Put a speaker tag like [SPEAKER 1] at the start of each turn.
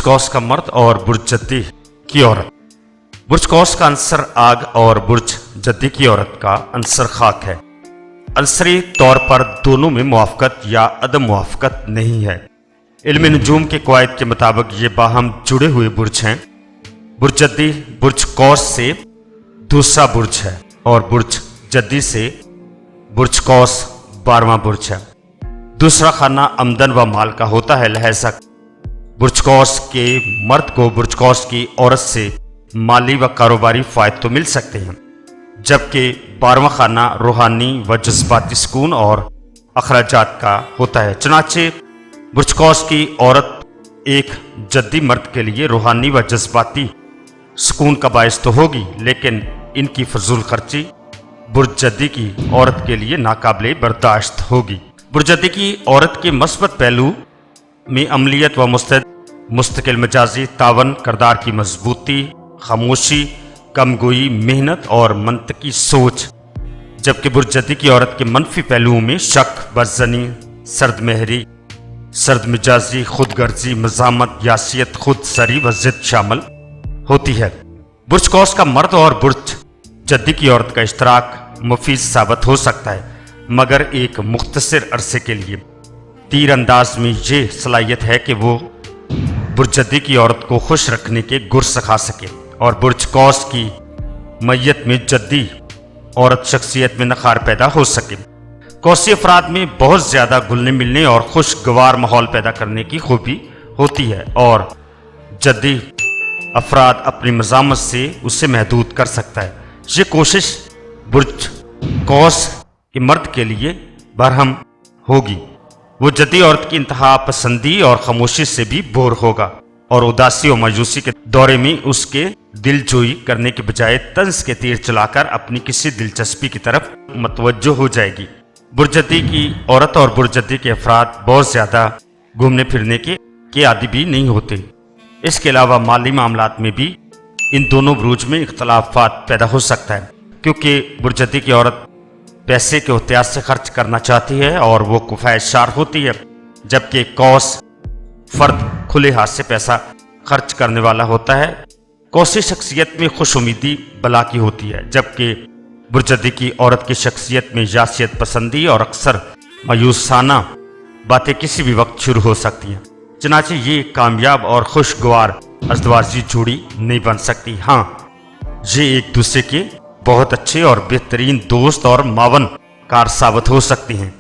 [SPEAKER 1] قوس کا مرد اور برج جدی کی عورت۔ برج قوس کا عنصر آگ اور برج جدی کی عورت کا عنصر خاک ہے۔ عنصری طور پر دونوں میں موافقت یا عدم موافقت نہیں ہے۔ علم نجوم کے قواعد کے مطابق یہ باہم جڑے ہوئے برج ہیں۔ برج جدی برج قوس سے دوسرا برج ہے اور برج جدی سے برج قوس 12واں برج ہے۔ دوسرا خانہ آمدن و مال کا ہوتا ہے، لہذا برج قوس کے مرد کو برج قوس کی عورت سے مالی و کاروباری فائد تو مل سکتے ہیں، جبکہ 12واں خانہ روحانی و جذباتی سکون اور اخراجات کا ہوتا ہے۔ چنانچہ برج قوس کی عورت ایک جدی مرد کے لیے روحانی و جذباتی سکون کا باعث تو ہوگی، لیکن ان کی فضول خرچی برج جدی کی عورت کے لیے ناقابل برداشت ہوگی۔ برج جدی کی عورت کے مثبت پہلو میں عملیت و مستقل مزاجی، تعاون، کردار کی مضبوطی، خاموشی، کم گوئی، محنت اور منطقی سوچ، جبکہ برج جدی کی عورت کے منفی پہلوؤں میں شک، بدظنی، سرد مہری، سرد مزاجی، خود غرضی، مزاحمت، یاسیت، خود سری و ضد شامل ہوتی ہے۔ برج قوس کا مرد اور برج جدی کی عورت کا اشتراک مفید ثابت ہو سکتا ہے، مگر ایک مختصر عرصے کے لیے۔ تیر انداز میں یہ صلاحیت ہے کہ وہ برج جدی کی عورت کو خوش رکھنے کے گر سکھا سکے اور برج قوس کی میت میں جدی عورت شخصیت میں نخار پیدا ہو سکے۔ قوسی افراد میں بہت زیادہ گلنے ملنے اور خوشگوار ماحول پیدا کرنے کی خوبی ہوتی ہے، اور جدی افراد اپنی مزاحمت سے اسے محدود کر سکتا ہے۔ یہ کوشش برج قوس کے مرد کے لیے برہم ہوگی۔ وہ جدی عورت کی انتہا پسندی اور خاموشی سے بھی بور ہوگا اور اداسی اور مایوسی کے دورے میں اس کے دل جوئی کرنے کے بجائے طنز کے تیر چلا کر اپنی کسی دلچسپی کی طرف متوجہ ہو جائے گی۔ برج جدی کی عورت اور برج جدی کے افراد بہت زیادہ گھومنے پھرنے کے عادی بھی نہیں ہوتے۔ اس کے علاوہ مالی معاملات میں بھی ان دونوں بروج میں اختلافات پیدا ہو سکتا ہے، کیونکہ برج جدی کی عورت پیسے کے احتیاط سے خرچ کرنا چاہتی ہے اور وہ کفایت شار ہوتی ہے، جبکہ قوس فرد کھلے ہاتھ سے پیسہ خرچ کرنے والا ہوتا ہے۔ قوسی شخصیت میں خوش امیدی بلا کی ہوتی ہے، جبکہ برج جدی کی عورت کی شخصیت میں یاسیت پسندی اور اکثر مایوسانہ باتیں کسی بھی وقت شروع ہو سکتی ہیں۔ چنانچہ یہ کامیاب اور خوشگوار ازدواجی جوڑی نہیں بن سکتی۔ ہاں، یہ ایک دوسرے کے بہت اچھے اور بہترین دوست اور معاون کار ثابت ہو سکتی ہیں۔